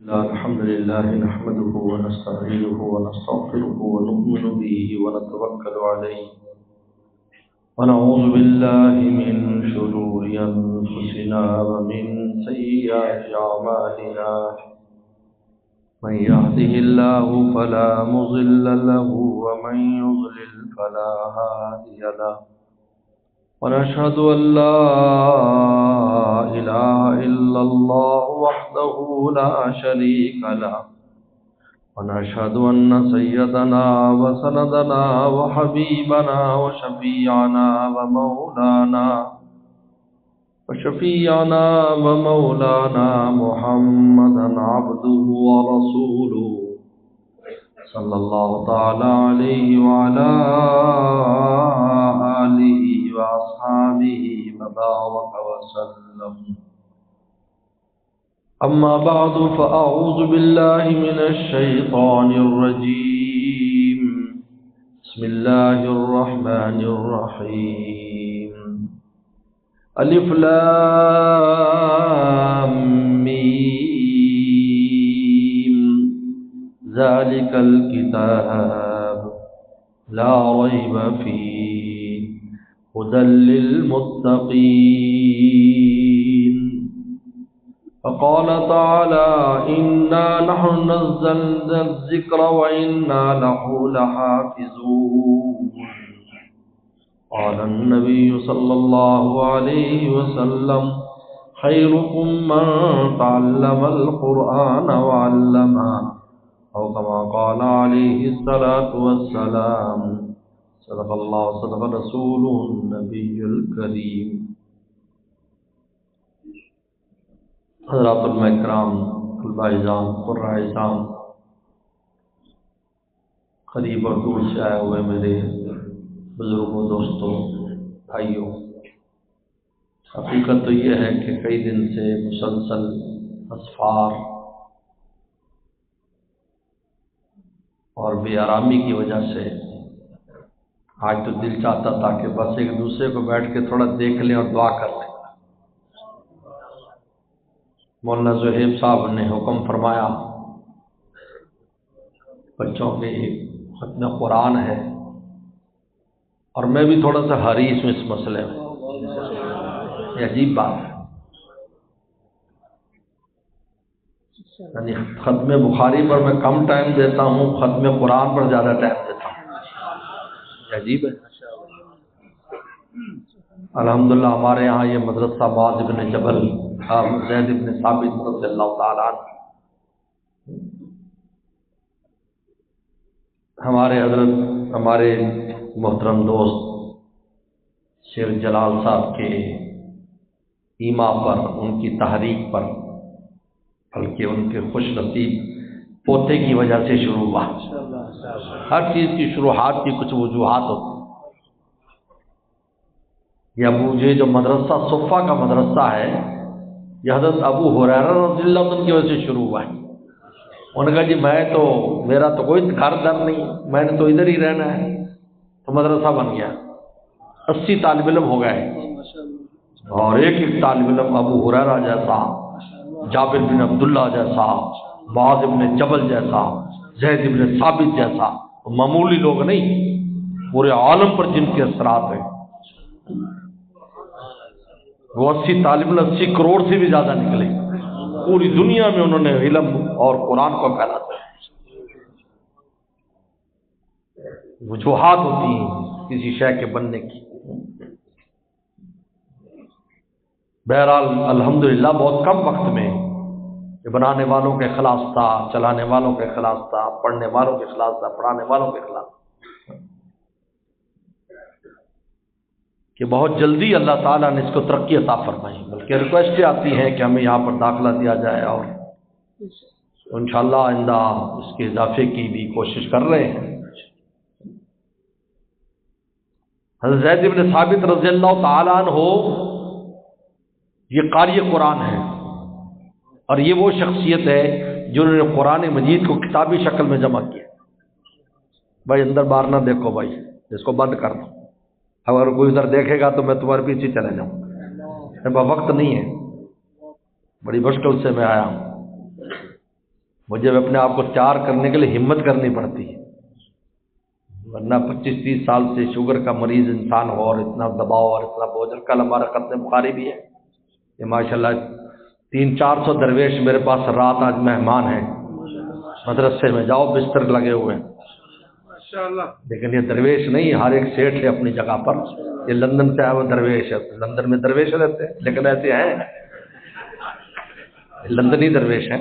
الحمد لله نحمده ونستعينه ونستغفره ونؤمن به ونتوكل عليه ونعوذ بالله من شرور أنفسنا ومن سيئات أعمالنا من يهده الله فلا مضل له ومن يضلل فلا هادي له ونشهد أن لا إله إلا الله وحده لا شريك له ونشهد أن سيدنا وسندنا وحبيبنا وشفيعنا ومولانا محمدا عبده ورسوله صلى الله تعالى عليه وعلى آله وأصحابه وبارك وسلم. أما بعد فأعوذ بالله من الشيطان الرجيم. بسم الله الرحمن الرحيم. ألف لام ميم ذلك الكتاب لا ريب فيه هدى للمتقين. فقال تعالى إنا نحن نزلنا الذكر وإنا له لحافظون. قال النبي صلى الله عليه وسلم خيركم من تعلم القرآن وعلمه أو كما قال عليه الصلاة والسلام. صدق الله صدق رسوله النبي الكريم. حضرات علماء اکرام، طلباء اعزام، قراء اعزام، قریب اور دور سے آئے ہوئے میرے بزرگوں، دوستوں، بھائیوں، حقیقت تو یہ ہے کہ کئی دن سے مسلسل اسفار اور بے آرامی کی وجہ سے آج تو دل چاہتا تھا کہ بس ایک دوسرے کو بیٹھ کے تھوڑا دیکھ لیں اور دعا کر لیں. مولانا زہیب صاحب نے حکم فرمایا بچوں کے ختم قرآن ہے، اور میں بھی تھوڑا سا حریص ہوں اس مسئلے میں. یہ عجیب بات ہے، یعنی ختم بخاری پر میں کم ٹائم دیتا ہوں، ختم قرآن پر زیادہ ٹائم دیتا ہوں. یہ عجیب ہے. الحمدللہ ہمارے یہاں یہ مدرسہ معاذ بن جبل زید بن ثابت رضی اللہ تعالیٰ عنہ، ہمارے حضرت، ہمارے محترم دوست شیخ جلال صاحب کے ایما پر، ان کی تحریک پر، بلکہ ان کے خوش نصیب پوتے کی وجہ سے شروع ہوا. ہر چیز کی شروعات کی کچھ وجوہات ہوتی. یہ جو مدرسہ صفا کا مدرسہ ہے، یہ حضرت ابو ہریرہ رضی اللہ عنہ کی وجہ سے شروع ہوا ہے. انہوں نے کہا جی میرا تو کوئی گھر در نہیں، میں نے تو ادھر ہی رہنا ہے، تو مدرسہ بن گیا. 80 طالب علم ہو گئے، اور ایک ایک طالب علم ابو ہریرہ جیسا، جابر بن عبداللہ جیسا، معاذ بن جبل جیسا، زید بن ثابت جیسا. معمولی لوگ نہیں، پورے عالم پر جن کے اثرات ہیں. وہ 80 طالب علم 80 کروڑ سے بھی زیادہ نکلے. پوری دنیا میں انہوں نے علم اور قرآن کو پھیلاتے ہیں. وجوہات ہوتی ہیں کسی شے کے بننے کی. بہرحال الحمدللہ بہت کم وقت میں یہ بنانے والوں کے خلاف تھا، چلانے والوں کے خلاف تھا، پڑھنے والوں کے خلاف تھا، پڑھانے والوں کے خلاف، کہ بہت جلدی اللہ تعالیٰ نے اس کو ترقی عطا فرمائی. بلکہ ریکویسٹیں آتی ہیں کہ ہمیں یہاں پر داخلہ دیا جائے، اور انشاءاللہ آئندہ اس کے اضافے کی بھی کوشش کر رہے ہیں. حضرت زید بن ثابت رضی اللہ تعالیٰ عنہ یہ قاری قرآن ہے، اور یہ وہ شخصیت ہے جنہوں نے قرآن مجید کو کتابی شکل میں جمع کیا. بھائی اندر باہر نہ دیکھو، بھائی اس کو بند کر دو. اگر کوئی ادھر دیکھے گا تو میں تمہارے پیچھے چلے جاؤں. وقت نہیں ہے، بڑی مشکل سے میں آیا ہوں. مجھے اپنے آپ کو تیار کرنے کے لیے ہمت کرنی پڑتی ہے، ورنہ 25-30 سال سے شوگر کا مریض انسان ہو اور اتنا دباؤ اور اتنا بوجھ۔ کل ہمارا ختم بخاری بھی ہے کہ ماشاءاللہ 300-400 درویش میرے پاس رات آج مہمان ہیں، مدرسے میں جاؤ بستر لگے ہوئے ہیں، لیکن یہ درویش نہیں، ہر ایک سیٹ ہے اپنی جگہ پر۔ یہ لندن سے آیا وہ درویش ہے، لندن میں درویش رہتے ہیں لیکن ایسے ہیں، لندنی درویش ہیں،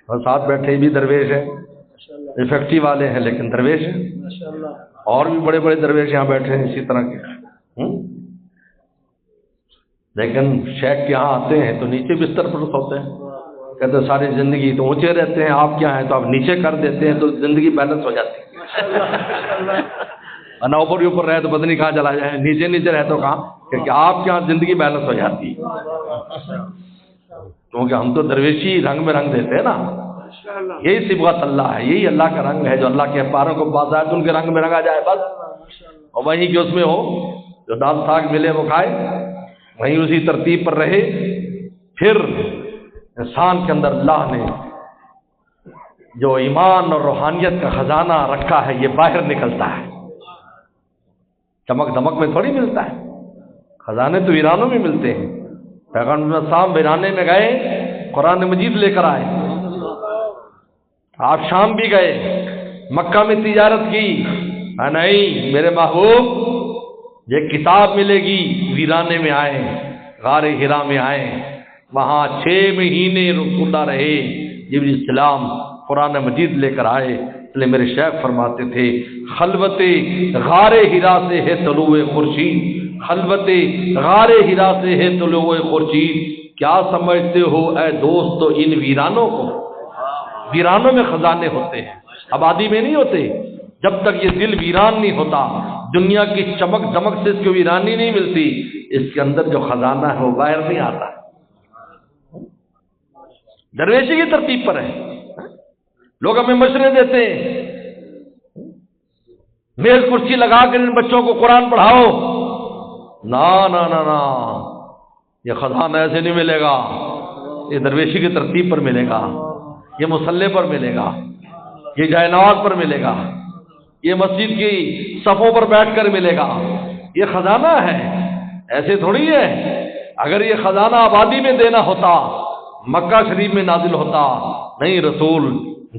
اور ساتھ بیٹھے بھی درویش ہیں، فیکٹری والے ہیں لیکن درویش ہیں، اور بھی بڑے بڑے درویش یہاں بیٹھے ہیں اسی طرح کے۔ لیکن شیخ کے یہاں آتے ہیں تو نیچے بستر پر سوتے ہیں، کہتے ہیں ساری زندگی تو اونچے رہتے ہیں، آپ کیا ہیں تو آپ نیچے کر دیتے ہیں تو زندگی بیلنس ہو جاتی ہے، نہ اوپر ہی اوپر رہے تو بدنی کہاں چلا جائے، نیچے نیچے رہے تو کہاں، کیونکہ آپ کے یہاں زندگی بیلنس ہو جاتی ہے، کیونکہ ہم تو درویشی رنگ میں رنگ دیتے ہیں نا۔ یہی صبغت اللہ ہے، یہی اللہ کا رنگ ہے، جو اللہ کے پاروں کو باز آئے تو ان کے رنگ میں رنگا جائے بس، اور وہیں کہ اس میں ہو جو دال ساگ ملے وہ کھائے، وہیں اسی ترتیب پر رہے۔ پھر انسان کے اندر اللہ نے جو ایمان اور روحانیت کا خزانہ رکھا ہے یہ باہر نکلتا ہے، چمک دمک میں تھوڑی ملتا ہے، خزانے تو ویرانوں میں ملتے ہیں۔ پیغمبر صاحب ویرانے میں گئے، قرآن مجید لے کر آئے، آپ شام بھی گئے، مکہ میں تجارت کی، نہیں میرے محبوب یہ کتاب ملے گی، ویرانے میں آئے، غار ہرا میں آئے، وہاں 6 مہینے رسولہ رہے، جبریل السلام قرآن مجید لے کر آئے۔ اس لیے میرے شیخ فرماتے تھے خلوت غار ہرا سے ہے طلوع خورشید، خلوت غار ہرا سے ہے طلوع خورشید، کیا سمجھتے ہو اے دوستو ان ویرانوں کو؟ ویرانوں میں خزانے ہوتے ہیں، آبادی میں نہیں ہوتے۔ جب تک یہ دل ویران نہیں ہوتا، دنیا کی چمک دمک سے اس کو ویرانی نہیں ملتی، اس کے اندر جو خزانہ ہے وہ باہر نہیں آتا۔ درویشی کی ترتیب پر ہے، لوگ ہمیں مشورے دیتے ہیں میز کرسی لگا کر ان بچوں کو قرآن پڑھاؤ، نا نا نا نا، یہ خزانہ ایسے نہیں ملے گا، یہ درویشی کی ترتیب پر ملے گا، یہ مصلے پر ملے گا، یہ جائے نماز پر ملے گا، یہ مسجد کی صفوں پر بیٹھ کر ملے گا، یہ خزانہ ہے، ایسے تھوڑی ہے۔ اگر یہ خزانہ آبادی میں دینا ہوتا مکہ شریف میں نازل ہوتا، نہیں، رسول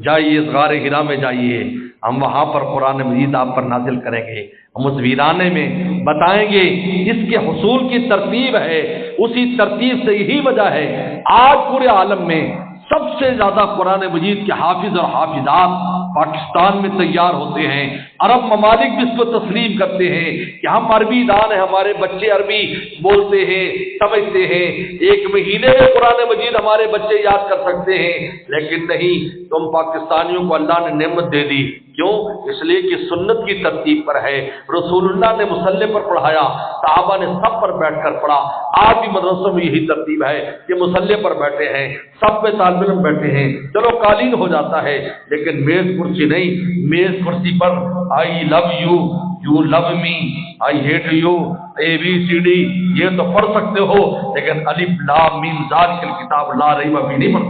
جائیے اس غار ہرا میں جائیے، ہم وہاں پر قرآن مجید آپ پر نازل کریں گے، ہم اس ویرانے میں بتائیں گے اس کے حصول کی ترتیب ہے، اسی ترتیب سے یہی وجہ ہے آج پورے عالم میں سب سے زیادہ قرآن مجید کے حافظ اور حافظات پاکستان میں تیار ہوتے ہیں۔ عرب ممالک بھی اس کو تسلیم کرتے ہیں کہ ہم عربی دان ہیں، ہمارے بچے عربی بولتے ہیں، سمجھتے ہیں، 1 مہینے میں قرآن مجید ہمارے بچے یاد کر سکتے ہیں، لیکن نہیں، تم پاکستانیوں کو اللہ نے نعمت دے دی، کیوں؟ اس لیے کہ سنت کی ترتیب پر ہے، رسول اللہ نے مصلے پر پڑھایا، صحابہ نے سب پر بیٹھ کر پڑھا۔ آج بھی مدرسوں میں یہی ترتیب ہے کہ مصلے پر بیٹھے ہیں، سب پہ طالب علم بیٹھے ہیں، چلو قالین ہو جاتا ہے لیکن میز کرسی نہیں، میز کرسی پر I love you, you love me, I hate you, ABCD یہ تو پڑھ سکتے ہو، لیکن الف لام میم ذالک الکتاب لا ریب فیہ نہیں پڑھ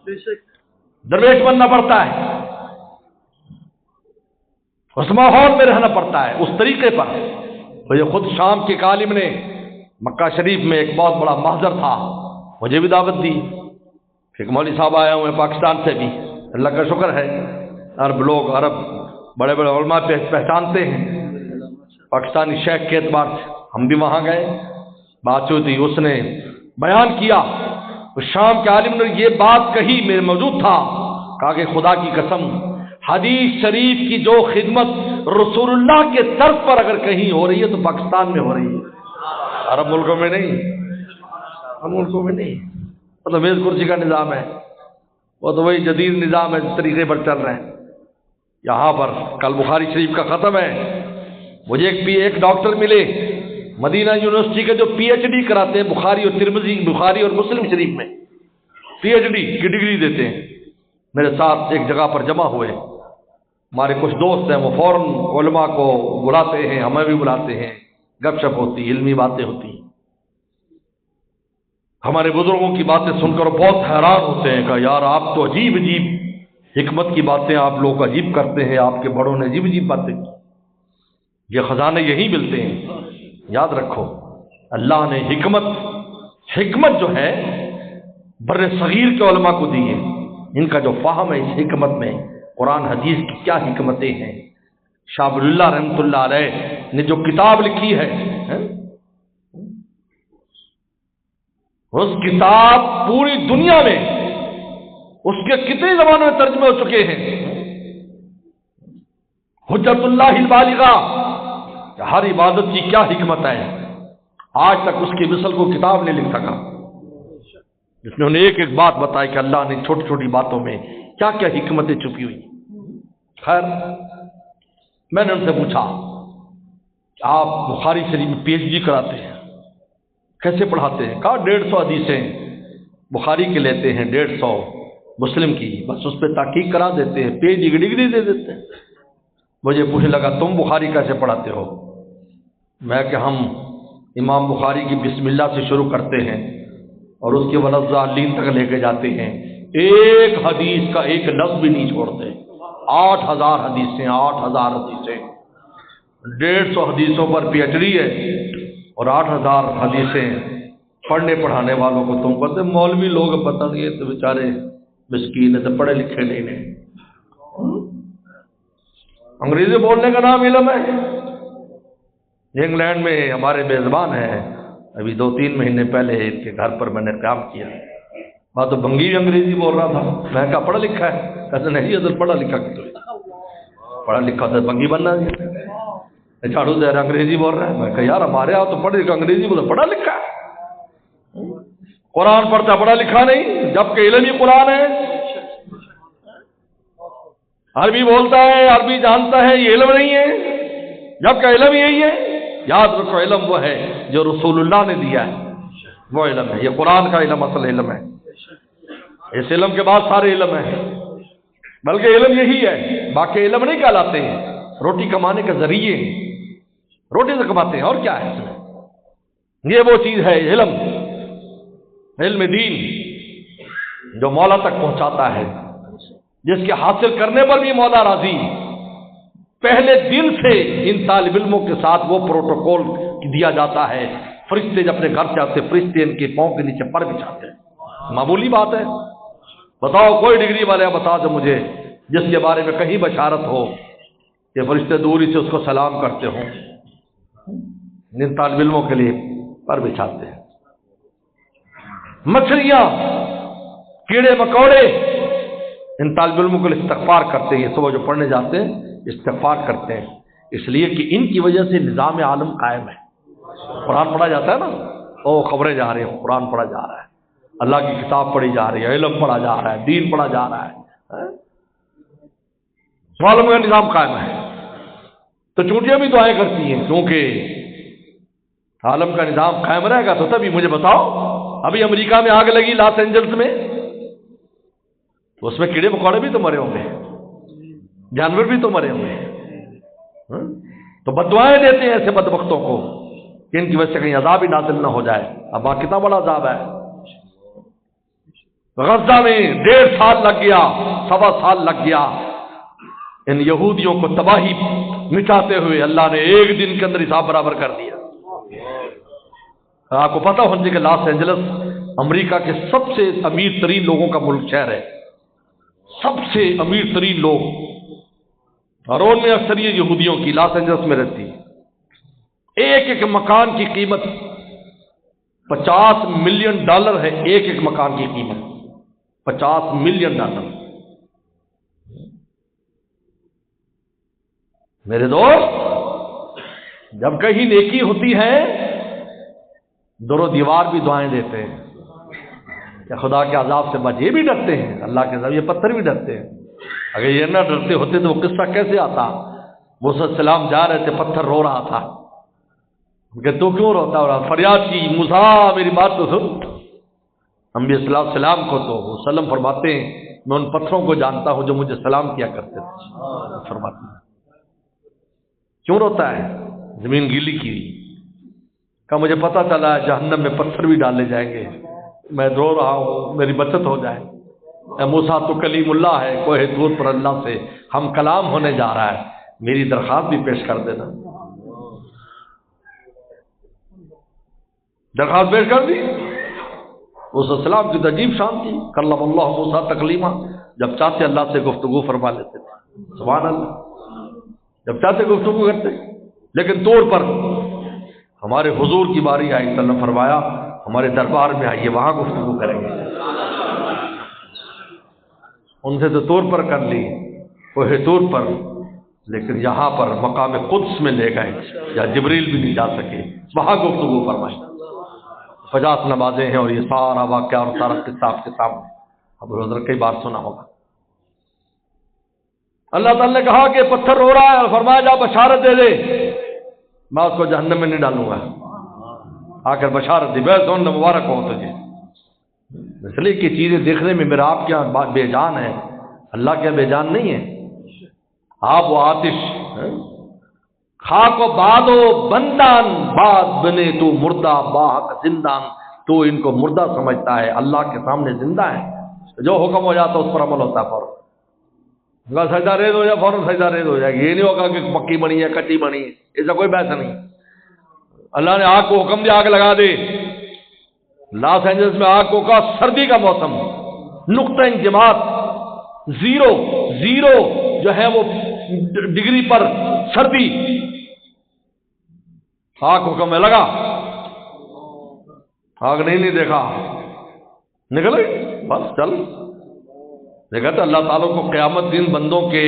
سکتے۔ درویش بننا پڑتا ہے، اس ماحول میں رہنا پڑتا ہے، اس طریقے پر۔ مجھے خود شام کے عالم نے مکہ شریف میں ایک بہت بڑا محضر تھا، مجھے بھی دعوت دی، ایک مولوی صاحب آئے ہوئے پاکستان سے بھی، اللہ کا شکر ہے عرب لوگ، عرب بڑے بڑے علماء پہچانتے ہیں پاکستانی شیخ کے اعتبار سے۔ ہم بھی وہاں گئے، بات ہوئی، اس نے بیان کیا، شام کے عالم نے یہ بات کہی، میرے موجود تھا، کہا کہ خدا کی قسم حدیث شریف کی جو خدمت رسول اللہ کے طرز پر اگر کہیں ہو رہی ہے تو پاکستان میں ہو رہی ہے، عرب ملکوں میں نہیں، عرب ملکوں میں نہیں۔ مطلب میز کرسی کا نظام ہے، وہ تو وہی جدید نظام ہے، جس طریقے پر چل رہے ہیں۔ یہاں پر کل بخاری شریف کا ختم ہے، مجھے ایک ڈاکٹر ملے مدینہ یونیورسٹی کے جو PhD کراتے ہیں بخاری اور ترمذی، بخاری اور مسلم شریف میں PhD کی ڈگری دیتے ہیں، میرے ساتھ ایک جگہ پر جمع ہوئے، ہمارے کچھ دوست ہیں، وہ فوراً علماء کو بلاتے ہیں، ہمیں بھی بلاتے ہیں، گپ شپ ہوتی، علمی باتیں ہوتی۔ ہمارے بزرگوں کی باتیں سن کر بہت حیران ہوتے ہیں کہ یار آپ تو عجیب عجیب حکمت کی باتیں آپ لوگ عجیب کرتے ہیں، آپ کے بڑوں نے عجیب عجیب باتیں کی۔ یہ خزانے یہی ملتے ہیں۔ یاد رکھو اللہ نے حکمت جو ہے بر صغیر کے علماء کو دی ہے، ان کا جو فہم ہے اس حکمت میں، قرآن حدیث کی کیا حکمتیں ہیں۔ شاہ ولی اللہ رحمۃ اللہ علیہ نے جو کتاب لکھی ہے، اس کتاب پوری دنیا میں اس کے کتنے زبانوں میں ترجمے ہو چکے ہیں۔ حجت اللہ البالغہ، ہر عبادت کی کیا حکمت ہے، آج تک اس کی مثل کو کتاب نہیں لکھ سکا جس میں انہیں ایک ایک بات بتائی کہ اللہ نے چھوٹی چھوٹی باتوں میں کیا کیا حکمتیں چھپی ہوئی۔ خیر، میں نے ان سے پوچھا آپ بخاری شریف میں پی ایچ ڈی کراتے ہیں، کیسے پڑھاتے ہیں؟ کہا 150 حدیثیں بخاری کے لیتے ہیں، 150 مسلم کی، بس اس پہ تحقیق کرا دیتے ہیں، پی ایچ ڈی کی ڈگری دے دیتے ہیں۔ مجھے پوچھنے لگا تم بخاری کیسے پڑھاتے ہو؟ میں کہ ہم امام بخاری کی بسم اللہ سے شروع کرتے ہیں اور اس کے ولضالین تک لے کے جاتے ہیں، ایک حدیث کا ایک لفظ بھی نہیں چھوڑتے۔ 8000 حدیثیں، 8000 حدیثیں، 150 حدیثوں پر پی ایچ ڈی ہے اور 8000 حدیثیں پڑھنے پڑھانے والوں کو تم کہتے مولوی لوگ پتہ نہیں ہے تو بیچارے مسکین ہے، تو پڑھے لکھے نہیں ہیں۔ انگریزی بولنے کا نام علم ہے۔ انگلینڈ میں ہمارے میزبان ہیں، ابھی 2-3 مہینے پہلے ان کے گھر پر میں نے کام کیا، بات تو بنگی انگریزی بول رہا تھا۔ میں کہا پڑھا لکھا ہے؟ کہتے نہیں حضرت پڑھا لکھا کتوں، پڑھا لکھا تو بنگی بننا ہے، جھاڑو دے رہا انگریزی بول رہا ہے۔ میں کہا یار ہمارے یہاں تو پڑھے لکھا انگریزی بولتا پڑھا لکھا ہے، قرآن پڑھتا پڑھا لکھا نہیں، جبکہ علم ہی قرآن ہے۔ عربی بولتا ہے، عربی جانتا ہے، یہ علم نہیں ہے، جبکہ علم یہی ہے۔ یاد رکھو علم وہ ہے جو رسول اللہ نے دیا ہے، وہ علم ہے، یہ قرآن کا علم اصل علم ہے۔ اس علم کے بعد سارے علم ہیں، بلکہ علم یہی ہے، باقی علم نہیں کہلاتے ہیں، روٹی کمانے کے ذریعے روٹی سے کماتے ہیں، اور کیا ہے اس میں؟ یہ وہ چیز ہے علم، علم دین جو مولا تک پہنچاتا ہے، جس کے حاصل کرنے پر بھی مولا راضی۔ پہلے دن سے ان طالب علموں کے ساتھ وہ پروٹوکول دیا جاتا ہے، فرشتے جب اپنے گھر سے آتے فرشتے ان کے پاؤں کے نیچے پر بچھاتے ہیں۔ معمولی بات ہے؟ بتاؤ کوئی ڈگری والے بتا دو مجھے جس کے بارے میں کہیں بشارت ہو کہ فرشتے دوری سے اس کو سلام کرتے ہوں۔ ان طالب علموں کے لیے پر بچھاتے ہیں۔ مچھلیاں، کیڑے مکوڑے ان طالب علموں کے لیے استغفار کرتے ہیں، یہ صبح جو پڑھنے جاتے ہیں استغفار کرتے ہیں، اس لیے کہ ان کی وجہ سے نظام عالم قائم ہے۔ قرآن پڑھا جاتا ہے نا، او خبریں جا رہی ہیں، قرآن پڑھا جا رہا ہے، اللہ کی کتاب پڑھی جا رہی ہے، علم پڑھا جا رہا ہے، دین پڑھا جا رہا ہے، عالم کا نظام قائم ہے۔ تو چونٹیاں بھی دعائیں کرتی ہیں، کیونکہ عالم کا نظام قائم رہے گا تو تبھی۔ مجھے بتاؤ ابھی امریکہ میں آگ لگی لاس اینجلس میں، تو اس میں کیڑے مکوڑے بھی تو مرے ہوں گے، جانور بھی تو مرے ہوں گے، تو بددعائیں دیتے ہیں ایسے بدبختوں کو کہ ان کی وجہ سے کہیں عذاب ہی نازل نہ ہو جائے۔ اب وہاں کتنا بڑا عذاب ہے، غزہ میں 1.5 سال لگ گیا، 1.25 سال لگ گیا ان یہودیوں کو تباہی مٹاتے ہوئے، اللہ نے ایک دن کے اندر حساب برابر کر دیا۔ آپ کو پتا ہونا چاہیے کہ لاس اینجلس امریکہ کے سب سے امیر ترین لوگوں کا ملک شہر ہے، سب سے امیر ترین لوگ، اور ان میں اکثریت یہودیوں کی لاس اینجلس میں رہتی ہے۔ ایک ایک مکان کی قیمت $50 ملین ہے، ایک ایک مکان کی قیمت $50 ملین۔ میرے دوست، جب کہیں نیکی ہوتی ہے در و دیوار بھی دعائیں دیتے ہیں کہ خدا کے عذاب سے بچ، یہ بھی ڈرتے ہیں اللہ کے عذاب، یہ پتھر بھی ڈرتے ہیں۔ اگر یہ نہ ڈرتے ہوتے تو وہ قصہ کیسے آتا؟ موسیٰ علیہ السلام جا رہے تھے، پتھر رو رہا تھا، کہ تو کیوں روتا رہا؟ فریاد کی، موسیٰ میری بات تو سن۔ انبیاء صلی اللہ علیہ وسلم کو تو وسلم فرماتے ہیں میں ان پتھروں کو جانتا ہوں جو مجھے سلام کیا کرتے تھے۔ فرماتے ہیں کیوں روتا ہے؟ زمین گیلی کی، کہ مجھے پتا چلا ہے جہنم میں پتھر بھی ڈالے جائیں گے، میں رو رہا ہوں، میری بچت ہو جائے۔ اے موسیٰ تو کلیم اللہ ہے، کوہ طور پر اللہ سے ہم کلام ہونے جا رہا ہے، میری درخواست بھی پیش کر دینا۔ درخواست پیش کر دی۔ اس السلام کی عجیب شان تھی، کلم اللہ موسیٰ تکلیما، جب چاہتے اللہ سے گفتگو فرما لیتے تھے، سبحان اللہ، جب چاہتے گفتگو کرتے۔ لیکن طور پر ہمارے حضور کی باری آئی تو اللہ نے فرمایا ہمارے دربار میں آئیے، وہاں گفتگو کریں گے۔ ان سے تو طور پر کر لی، کوہ طور پر، لیکن یہاں پر مقام قدس میں لے گئے، یا جبریل بھی نہیں جا سکے، وہاں گفتگو فرمائی۔ 50 نمازیں ہیں اور یہ سارا واقعہ اور سارا قصہ آپ کے سامنے، اب حضرت کئی بار سنا ہوگا۔ اللہ تعالیٰ نے کہا کہ پتھر رو رہا ہے، اور فرمایا جا بشارت دے دے، میں اس کو جہنم میں نہیں ڈالوں گا۔ آ کر بشارت دی، بے سون مبارک ہو تجھے، اس لیے کہ چیزیں دیکھنے میں میرا آپ کیا بے جان ہے، اللہ کیا بے جان نہیں ہے۔ آپ و آتش، خاک و باد و بندان، باد بنے تو مردہ باحق زندان، تو ان کو مردہ سمجھتا ہے، اللہ کے سامنے زندہ ہے، جو حکم ہو جاتا اس پر عمل ہوتا ہے فوراً۔ سجدہ ریز ہو جائے فوراً سجدہ ریز ہو جائے گی، یہ نہیں ہوگا کہ پکی بنی ہے کچی بنی ہے، ایسا کوئی بحث نہیں۔ اللہ نے آگ کو حکم دیا آگ لگا دے۔ لاس اینجلس میں آگ کو کہا سردی کا موسم، نقطہ انجماد، زیرو جو ہے وہ ڈگری پر سردی، آگ حکم میں لگا، آگ نہیں دیکھا، نکل گئی بس چل۔ دیکھا تو اللہ تعالیٰ کو قیامت دن بندوں کے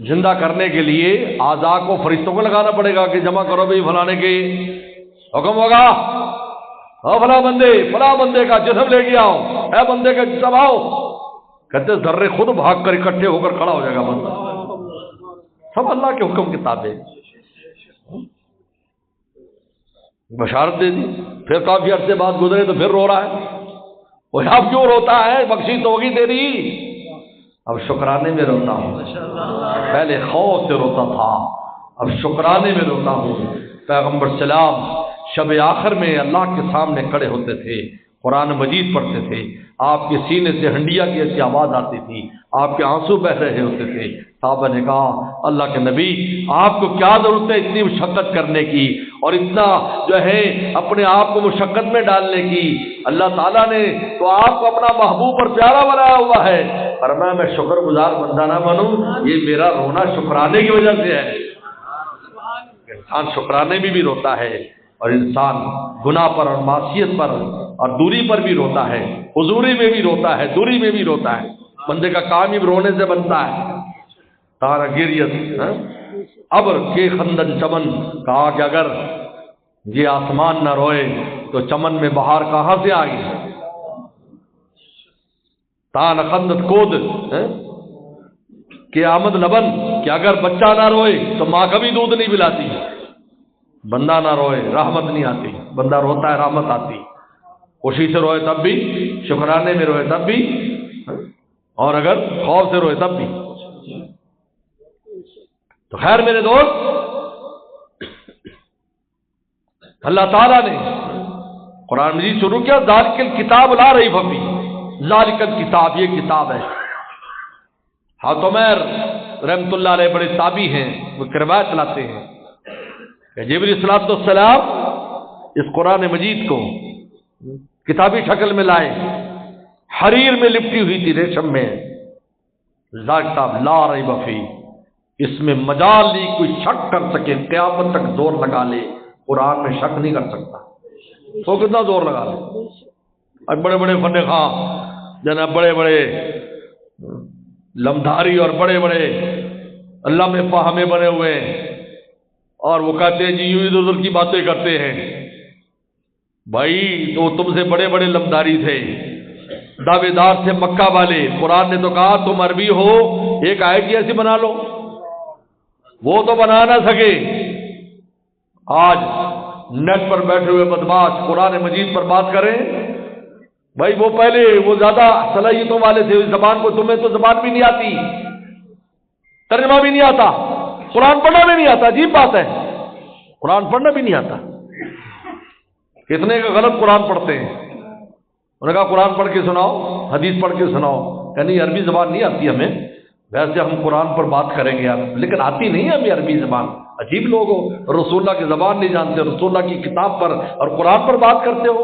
زندہ کرنے کے لیے اعضاء کو فرشتوں کو لگانا پڑے گا کہ جمع کرو بھی فلانے کے حکم ہوگا، فلاں بندے کا جسم لے کے آؤ، اے بندے کا جسم آؤ، کہتے ذرے خود بھاگ کر اکٹھے ہو کر کھڑا ہو جائے گا بندہ، سب اللہ کے حکم کے تابع۔ بشارت دے دی، پھر کافی عرصے بعد گزرے تو پھر رو رہا ہے، وہ اب کیوں روتا ہے، بخشش تو ہوگی تیری، اب شکرانے میں روتا ہوں، پہلے خوف سے روتا تھا اب شکرانے میں روتا ہوں۔ پیغمبر سلام شب آخر میں اللہ کے سامنے کھڑے ہوتے تھے، قرآن مجید پڑھتے تھے، آپ کے سینے سے ہنڈیا کی ایسی آواز آتی تھی، آپ کے آنسو بہ رہے ہوتے تھے۔ صحابہ نے کہا اللہ کے نبی آپ کو کیا ضرورت ہے اتنی مشقت کرنے کی اور اتنا جو ہے اپنے آپ کو مشقت میں ڈالنے کی، اللہ تعالیٰ نے تو آپ کو اپنا محبوب اور پیارا بنایا ہوا ہے، فرمایا میں شکر گزار بندہ نہ بنوں، یہ میرا رونا شکرانے کی وجہ سے ہے۔ انسان شکرانے میں بھی روتا ہے اور انسان گناہ پر اور معصیت پر اور دوری پر بھی روتا ہے، حضوری میں بھی روتا ہے، دوری میں بھی روتا ہے۔ بندے کا کام ہی رونے سے بنتا ہے۔ تارا گریت ابر کے خندن چمن، کہا کہ اگر یہ آسمان نہ روئے تو چمن میں بہار کہاں سے آئی؟ تان خندت کود کہ آمد لبن، کہ اگر بچہ نہ روئے تو ماں کبھی دودھ نہیں پلاتی، بندہ نہ روئے رحمت نہیں آتی، بندہ روتا ہے رحمت آتی، خوشی سے روئے تب بھی، شکرانے میں روئے تب بھی، اور اگر خوف سے روئے تب بھی۔ تو خیر میرے دوست، اللہ تعالیٰ نے قرآن مجید شروع کیا ذالک الکتاب لا ریب فیہ، ذالک الکتاب یہ کتاب ہے۔ حضرت عمر رحمۃ اللہ علیہ بڑے تابعی ہیں، وہ روایت لاتے ہیں کہ جبریل صلی السلام اس قرآن مجید کو کتابی شکل میں لائے، حریر میں لپٹی ہوئی تھی، ریشم میں، ذالک کتاب لا ریب فیہ، اس میں مجال نہیں کوئی شک کر سکے، قیامت تک زور لگا لے قرآن میں شک نہیں کر سکتا، تو کتنا زور لگا لے۔ اب بڑے بڑے فن خواہ جناب، بڑے بڑے لمدھاری اور بڑے بڑے اللہ میں فاہمے بنے ہوئے ہیں، اور وہ کہتے ہیں جی یوں ادھر ادھر کی باتیں کرتے ہیں۔ بھائی تو تم سے بڑے بڑے لمدھاری تھے، دعوے دار تھے مکہ والے، قرآن نے تو کہا تم عربی ہو ایک آیت ہی ایسی بنا لو، وہ تو بنا نہ سکے۔ آج نیٹ پر بیٹھے ہوئے بدماش قرآن مجید پر بات کریں، بھائی وہ پہلے وہ زیادہ صلاحیتوں والے تھے اس زبان کو، تمہیں تو زبان بھی نہیں آتی، ترجمہ بھی نہیں آتا، قرآن پڑھنا بھی نہیں آتا، عجیب بات ہے، قرآن پڑھنا بھی نہیں آتا، کتنے کا غلط قرآن پڑھتے ہیں۔ انہوں نے کہا قرآن پڑھ کے سناؤ، حدیث پڑھ کے سناؤ. کہ نہیں عربی زبان نہیں آتی ہمیں، ویسے ہم قرآن پر بات کریں گے یار، لیکن آتی نہیں ہے ہمیں عربی زبان. عجیب لوگ ہو، رسول اللہ کی زبان نہیں جانتے، رسول اللہ کی کتاب پر اور قرآن پر بات کرتے ہو.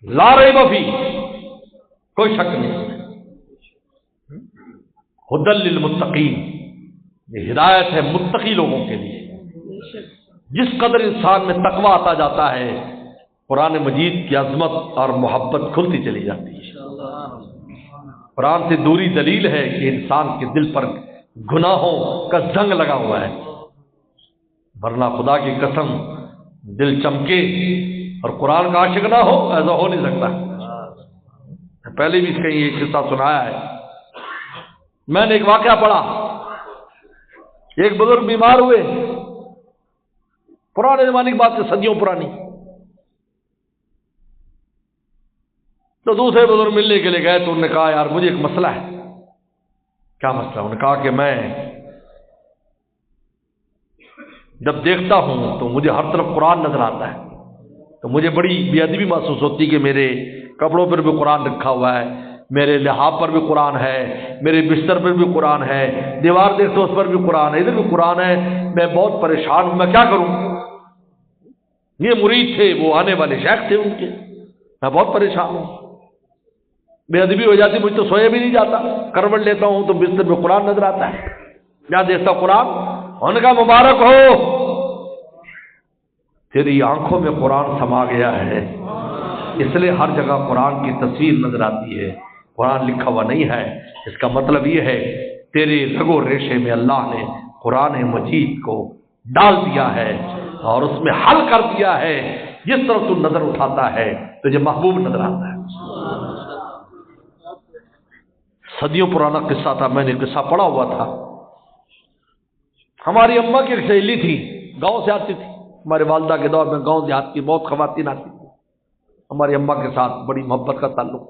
لا ریب فی، کوئی شک نہیں. ھدی للمتقین، یہ ہدایت ہے متقی لوگوں کے لیے. جس قدر انسان میں تقویٰ آتا جاتا ہے، قرآن مجید کی عظمت اور محبت کھلتی چلی جاتی ہے. قرآن سے دوری دلیل ہے کہ انسان کے دل پر گناہوں کا زنگ لگا ہوا ہے، ورنہ خدا کی قسم دل چمکے اور قرآن کا عاشق نہ ہو، ایسا ہو نہیں سکتا. پہلے بھی کہیں یہ قصہ سنایا ہے. میں نے ایک واقعہ پڑھا، ایک بزرگ بیمار ہوئے، پرانے زمانے کی بات ہے، صدیوں پرانی. تو دوسرے بزرگ ملنے کے لیے گئے تو انہوں نے کہا یار مجھے ایک مسئلہ ہے. کیا مسئلہ؟ انہوں نے کہا کہ میں جب دیکھتا ہوں تو مجھے ہر طرف قرآن نظر آتا ہے، تو مجھے بڑی بے ادبی محسوس ہوتی کہ میرے کپڑوں پر بھی قرآن رکھا ہوا ہے، میرے لحاف پر بھی قرآن ہے، میرے بستر پر بھی قرآن ہے، دیوار دیکھتے اس پر بھی قرآن ہے، ادھر بھی قرآن ہے. میں بہت پریشان ہوں، میں کیا کروں؟ یہ مرید تھے، وہ آنے والے شیخ تھے ان کے. میں بہت پریشان ہوں، بے ادبی ہو جاتی، مجھ تو سویا بھی نہیں جاتا، کروٹ لیتا ہوں تو بستر میں قرآن نظر آتا ہے، جہاں دیکھتا قرآن. ان کا مبارک ہو، تیری آنکھوں میں قرآن سما گیا ہے، اس لیے ہر جگہ قرآن کی تصویر نظر آتی ہے، قرآن لکھا ہوا نہیں ہے. اس کا مطلب یہ ہے تیرے رگ و ریشے میں اللہ نے قرآن مجید کو ڈال دیا ہے اور اس میں حل کر دیا ہے. جس طرف تو نظر اٹھاتا ہے تجھے محبوب نظر آتا ہے. صدیوں پرانا قصہ تھا، میں نے قصہ پڑھا ہوا تھا. ہماری اماں کی ایک سہیلی تھی، گاؤں سے آتی تھی. ہمارے والدہ کے دور میں گاؤں دیہات کی بہت خواتین آتی تھی، ہماری اماں کے ساتھ بڑی محبت کا تعلق.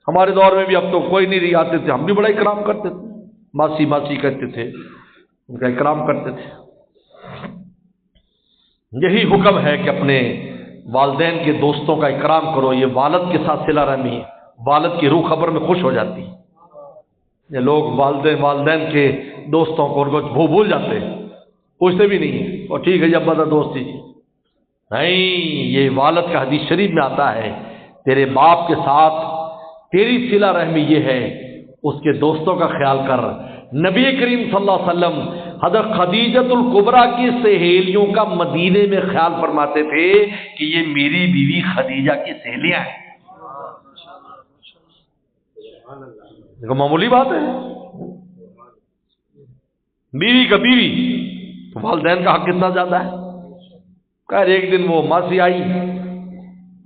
ہمارے دور میں بھی اب تو کوئی نہیں رہی، آتے تھے، ہم بھی بڑا اکرام کرتے تھے، ماسی ماسی کہتے تھے، ان کا اکرام کرتے تھے. یہی حکم ہے کہ اپنے والدین کے دوستوں کا اکرام کرو. یہ والد کے ساتھ صلہ رحمی ہے، والد کی روح خبر میں خوش ہو جاتی ہے. یہ لوگ والدین کے دوستوں کو ان کو بھول جاتے ہیں، پوچھتے بھی نہیں ہیں، اور ٹھیک ہے جب بتا دوستی نہیں. یہ والد کا حدیث شریف میں آتا ہے، تیرے باپ کے ساتھ تیری صلہ رحمی یہ ہے اس کے دوستوں کا خیال کر. نبی کریم صلی اللہ علیہ وسلم حضرت خدیجۃ الکبریٰ کی سہیلیوں کا مدینے میں خیال فرماتے تھے کہ یہ میری بیوی خدیجہ کی سہیلیاں ہیں. دیکھو معمولی بات ہے، بیوی کا بیوی، والدین کا حق کتنا زیادہ ہے. خیر ایک دن وہ ماسی آئی،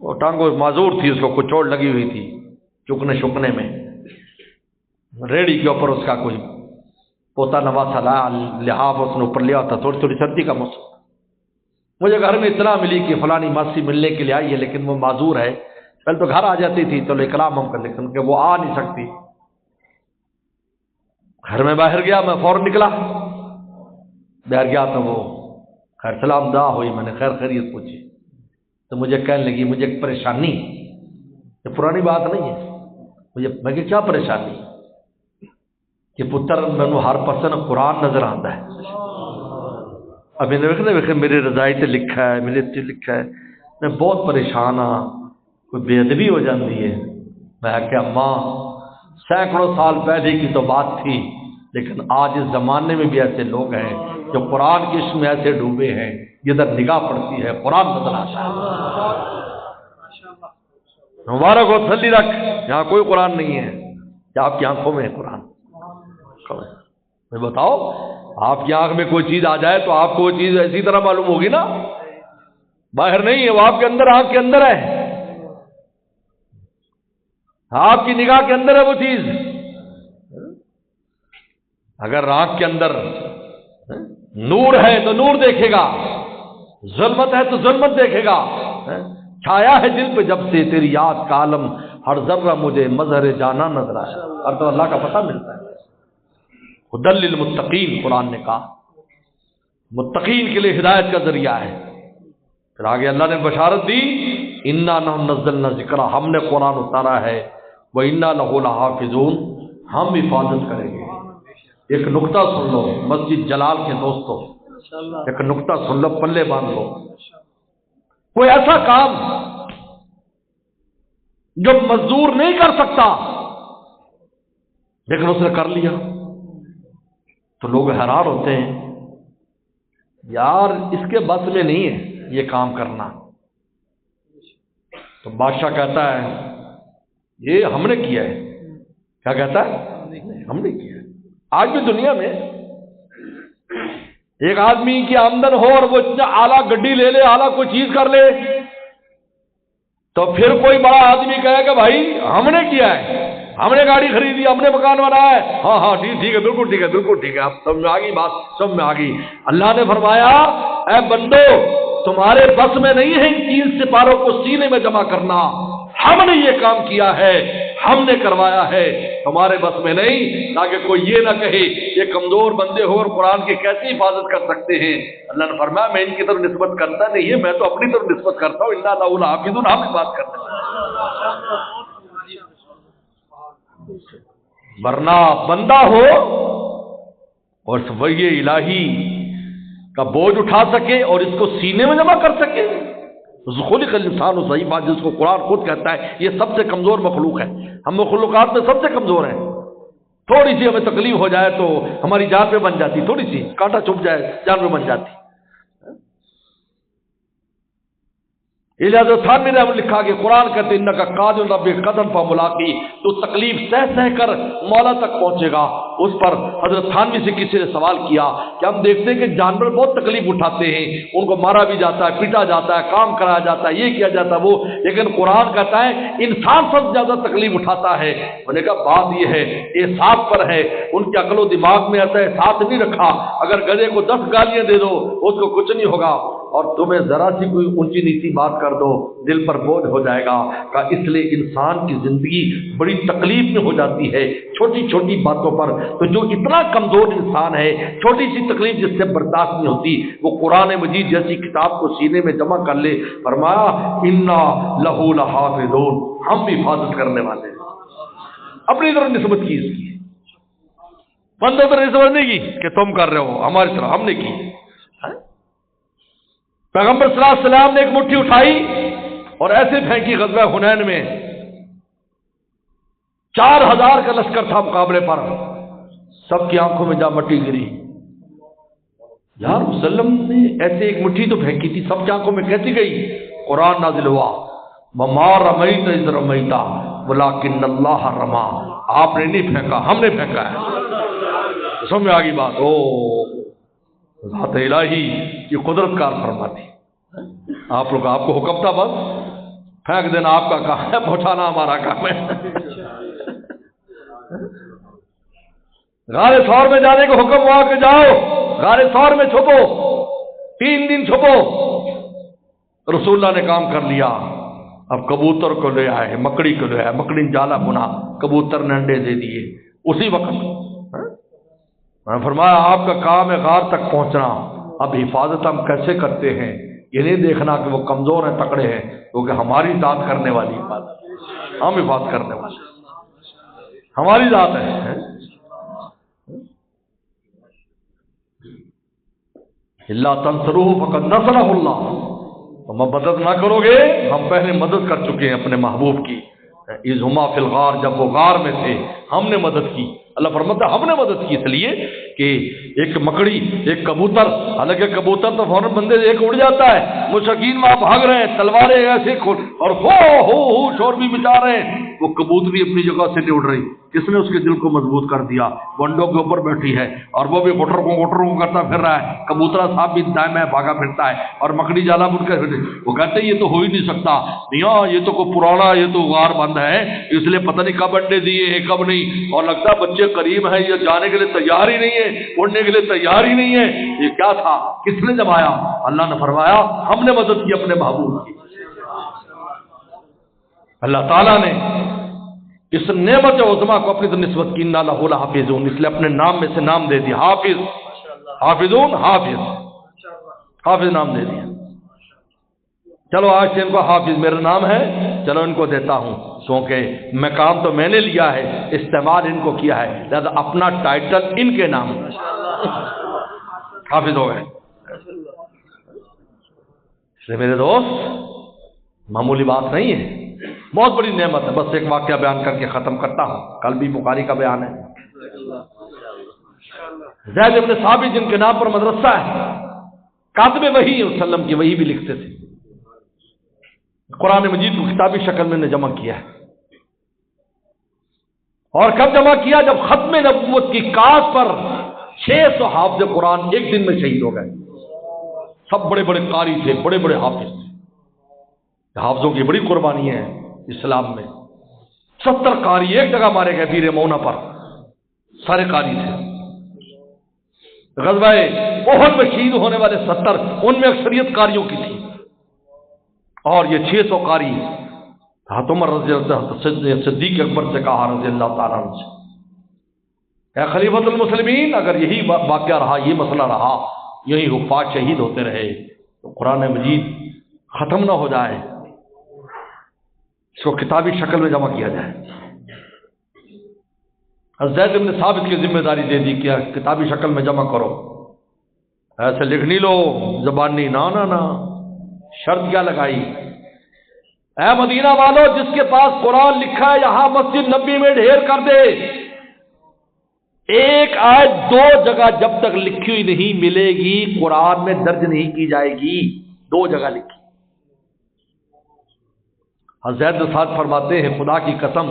وہ ٹانگوں معذور تھی، اس کو کچھ چوٹ لگی ہوئی تھی چکنے شکنے میں. ریڑھی کے اوپر اس کا کوئی پوتا نواسا لایا، لحاف اس نے اوپر لیا تھا. تھوڑی تھوڑی سردی کا موسم. مجھے گھر میں اطلاع ملی کہ فلانی ماسی ملنے کے لیے آئی ہے لیکن وہ معذور ہے. پہلے تو گھر آ جاتی تھی چلو اکرام ہم کر لیکن کہ وہ آ نہیں سکتی. گھر میں باہر گیا، میں فوراً نکلا، باہر گیا تو وہ خیر سلام دعا ہوئی، میں نے خیر خیریت پوچھی تو مجھے کہنے لگی مجھے ایک پریشانی، یہ پرانی بات نہیں ہے، میں کہ کیا پریشانی؟ کہ پتر مینو ہر پسند قرآن نظر آتا ہے. ابھی نے میرے رضائی تے لکھا ہے، میرے تے لکھا ہے، میں بہت پریشان ہاں، کوئی بے ادبی ہو جاتی ہے. میں کہ ماں سینکڑوں سال پہلے کی تو بات تھی، لیکن آج اس زمانے میں بھی ایسے لوگ ہیں جو قرآن کے عشق میں ایسے ڈوبے ہیں، جدھر نگاہ پڑتی ہے قرآن نظر آتا ہے. مبارک ہو، تسلی رکھ، یہاں کوئی قرآن نہیں ہے، یا آپ کی آنکھوں میں ہے قرآن. میں بتاؤ آپ کی آنکھ میں کوئی چیز آ جائے تو آپ کو وہ چیز ایسی طرح معلوم ہوگی نا، باہر نہیں ہے، وہ آپ کے اندر، آنکھ کے اندر ہے، آپ کی نگاہ کے اندر ہے وہ چیز. اگر آنکھ کے اندر نور ہے تو نور دیکھے گا، ظلمت ہے تو ظلمت دیکھے گا. چھایا ہے دل پہ جب سے تیری یاد کا عالم، ہر ذرہ مجھے مظہر جانا نظر آیا. اور تو اللہ کا پتہ ملتا ہے. ھدی للمتقین قرآن نے کہا، متقین کے لیے ہدایت کا ذریعہ ہے. پھر آگے اللہ نے بشارت دی انا نحن نزلنا ذکر، ہم نے قرآن اتارا ہے، وَإِنَّا لَهُ لَحَافِظُونَ، ہم حفاظت کریں گے۔ ایک نقطہ سن لو مسجد جلال کے دوستوں، ایک نقطہ سن لو، پلے باندھ لو، کوئی ایسا کام جو مزدور نہیں کر سکتا لیکن اس نے کر لیا تو لوگ حیران ہوتے ہیں، یار اس کے بس میں نہیں ہے یہ کام کرنا۔ تو بادشاہ کہتا ہے یہ ہم نے کیا ہے۔ کیا کہتا ہے؟ ہم نے کیا ہے۔ آج بھی دنیا میں ایک آدمی کی آمدن ہو اور وہ اتنا اعلیٰ گڈی لے لے، اعلیٰ کوئی چیز کر لے، تو پھر کوئی بڑا آدمی کہے کہ بھائی ہم نے کیا ہے، ہم نے گاڑی خریدی، ہم نے مکان بنایا ہے، ہاں ہاں ٹھیک ہے، بالکل ٹھیک ہے، بالکل ٹھیک ہے، اب سمجھ میں آ گئی بات، سمجھ میں آ گئی۔ اللہ نے فرمایا اے بندو تمہارے بس میں نہیں ہے ان 3 سپاروں کو سینے میں جمع کرنا، ہم نے یہ کام کیا ہے، ہم نے کروایا ہے، تمہارے بس میں نہیں، تاکہ کوئی یہ نہ کہے یہ کمزور بندے ہو اور قرآن کی کیسی حفاظت کر سکتے ہیں۔ اللہ نے فرمایا میں ان کی طرف نسبت کرتا نہیں ہے، میں تو اپنی طرف نسبت کرتا ہوں، انا لہ لحافظون، ہم بات کرتے ہیں۔ ورنہ بندہ ہو اور وحی الہی کا بوجھ اٹھا سکے اور اس کو سینے میں جمع کر سکے، خلق الانسان ضعیفا، جس کو قرآن خود کہتا ہے یہ سب سے کمزور مخلوق ہے، ہم مخلوقات میں سب سے کمزور ہیں۔ تھوڑی سی ہمیں تکلیف ہو جائے تو ہماری جان پہ بن جاتی، تھوڑی سی کانٹا چبھ جائے جان پہ بن جاتی۔ حضرت تھانوی نے لکھا کہ قرآن کہتے ہیں انکا قادر ربک قدم فملاقی، تو تکلیف سہ سہ کر مولا تک پہنچے گا۔ اس پر حضرت تھانوی سے کسی نے سوال کیا کہ ہم دیکھتے ہیں کہ جانور بہت تکلیف اٹھاتے ہیں، ان کو مارا بھی جاتا ہے، پیٹا جاتا ہے، کام کرایا جاتا ہے، یہ کیا جاتا ہے وہ، لیکن قرآن کہتا ہے انسان سب سے زیادہ تکلیف اٹھاتا ہے۔ میں نے کہا بات یہ ہے احساس پر ہے، ان کے عقل و دماغ میں ایسا احساس نہیں رکھا، اگر گدھے کو 10 گالیاں دے دو اس کو کچھ نہیں ہوگا، اور تمہیں ذرا سی کوئی اونچی نیچی بات کر دو دل پر بوجھ ہو جائے گا۔ کہ اس لیے انسان کی زندگی بڑی تکلیف میں ہو جاتی ہے چھوٹی چھوٹی باتوں پر۔ تو جو اتنا کمزور انسان ہے، چھوٹی سی تکلیف جس سے برداشت نہیں ہوتی، وہ قرآن مجید جیسی کتاب کو سینے میں جمع کر لے۔ فرمایا انا لہ لحافظون، ہم بھی حفاظت کرنے والے ہیں۔ اپنی طرف نسبت کی، اس کی بندوں طرف نسبت نہیں کی کہ تم کر رہے ہو، ہماری طرف ہم نے کی۔ پیغمبر صلی اللہ علیہ وسلم نے ایک مٹھی اٹھائی اور ایسے پھینکی غزوہ حنین میں، 4000 کا لشکر تھا مقابلے پر، سب کی آنکھوں میں جا مٹی گری۔ یا رسول اللہ نے ایسے ایک مٹھی تو پھینکی تھی، سب کی آنکھوں میں کیسی گئی؟ قرآن نازل ہوا وما رمیت اذ رمیت ولکن اللہ رما، آپ نے نہیں پھینکا، ہم نے پھینکا ہے۔ سمجھ میں آ گئی بات؟ او ذات الہی کی قدرت کار فرماتی۔ آپ لوگ، آپ کو حکم تھا بس پھینک دینا آپ کا کام ہے، پہنچانا ہمارا کام ہے۔ غار ثور میں جانے کو حکم ہوا کہ جاؤ غار ثور میں چھپو، 3 دن چھپو۔ رسول اللہ نے کام کر لیا۔ اب کبوتر کو لے آئے، مکڑی کو لے آئے، مکڑی نے جالا بنا، کبوتر نے انڈے دے دیے اسی وقت۔ میں نے فرمایا آپ کا کام ہے غار تک پہنچنا، اب حفاظت ہم کیسے کرتے ہیں یہ نہیں دیکھنا کہ وہ کمزور ہیں تکڑے ہیں، کیونکہ ہماری ذات کرنے والی حفاظت، ہم حفاظت کرنے والے، ہماری ذات ہے۔ اللہ تنصروہ فقد نصرہ اللہ، تم مدد نہ کرو گے، ہم پہلے مدد کر چکے ہیں اپنے محبوب کی۔ اذ ہما فی الغار، جب وہ غار میں تھے ہم نے مدد کی۔ اللہ فرماتا ہے ہم نے مدد کی، اس لیے کہ ایک مکڑی ایک کبوتر، حالانکہ کبوتر تو فوراً بندے ایک اڑ جاتا ہے، مشرکین وہاں بھاگ رہے ہیں، تلواریں ایسے اور ہو شور بھی مچا رہے ہیں، وہ کبوتری اپنی جگہ سے نہیں اڑ رہی۔ کس نے اس کے دل کو مضبوط کر دیا؟ ونڈوں کے اوپر بیٹھی ہے اور وہ بھی گٹر کو کرتا پھر رہا ہے، کبوترا صاحب بھی دائیں بائیں بھاگا پھرتا ہے اور مکڑی جالا بن کر وہ کہتے ہیں یہ تو ہو ہی نہیں سکتا، میاں یہ تو کوئی پرانا، یہ تو غار بند ہے، اس لیے پتہ نہیں کب انڈے دیے ہیں کب نہیں، اور لگتا ہے بچے قریب ہیں، یہ جانے کے لیے تیار ہی نہیں ہے، اڑنے کے لیے تیار ہی نہیں ہے۔ یہ کیا تھا؟ کس نے جمایا؟ اللہ نے فرمایا ہم نے مدد کی اپنے محبوب کی۔ اللہ تعالیٰ نے اس نعمت عظما کو اپنی نسبت کی، انا لہ لحافظون، اس لیے اپنے نام میں سے نام دے دیا حافظ، حافظون، حافظ نام دے دیا۔ چلو آج سے ان کو حافظ میرا نام ہے، چلو ان کو دیتا ہوں، کیونکہ میں کام تو میں نے لیا ہے، استعمال ان کو کیا ہے، لہذا اپنا ٹائٹل ان کے نام حافظ ہو گئے۔ اس لیے میرے دوست معمولی بات نہیں ہے، بہت بڑی نعمت ہے۔ بس ایک واقعہ بیان کر کے ختم کرتا ہوں، کل بھی بخاری کا بیان ہے۔ زید بن ثابت جن کے نام پر مدرسہ ہے، کاتب وحی صلی اللہ علیہ وسلم کی وحی بھی لکھتے تھے، قرآن مجید کو کتابی شکل میں نے جمع کیا ہے، اور کب جمع کیا؟ جب ختم نبوت کی کاس پر 600 حافظ قرآن ایک دن میں شہید ہو گئے۔ سب بڑے بڑے قاری تھے، بڑے بڑے حافظ تھے، حافظوں کی بڑی قربانی ہے اسلام میں۔ 70 قاری ایک جگہ مارے گئے بیر مونا پر، سارے قاری تھے۔ غزوہ احد میں شہید ہونے والے 70، ان میں اکثریت قاریوں کی تھی، اور یہ 600 قاری حضرت عمر رضی اللہ صدیق اکبر سے کہا رضی اللہ تعالیٰ عنہ سے، اے خلیفۃ المسلمین، اگر یہی واقعہ رہا، یہ مسئلہ رہا، یہی حفاظ شہید ہوتے رہے تو قرآن مجید ختم نہ ہو جائے، اس کو کتابی شکل میں جمع کیا جائے۔ زید بن ثابت کی ذمہ داری دے دی کہ کتابی شکل میں جمع کرو، ایسے لکھ نہیں لو زبانی، نہ شرط کیا لگائی؟ اے مدینہ والو، جس کے پاس قرآن لکھا ہے یہاں مسجد نبی میں ڈھیر کر دے۔ ایک آیت 2 جگہ جب تک لکھی ہوئی نہیں ملے گی قرآن میں درج نہیں کی جائے گی، 2 جگہ لکھی۔ حضرت بن ثابت فرماتے ہیں خدا کی قسم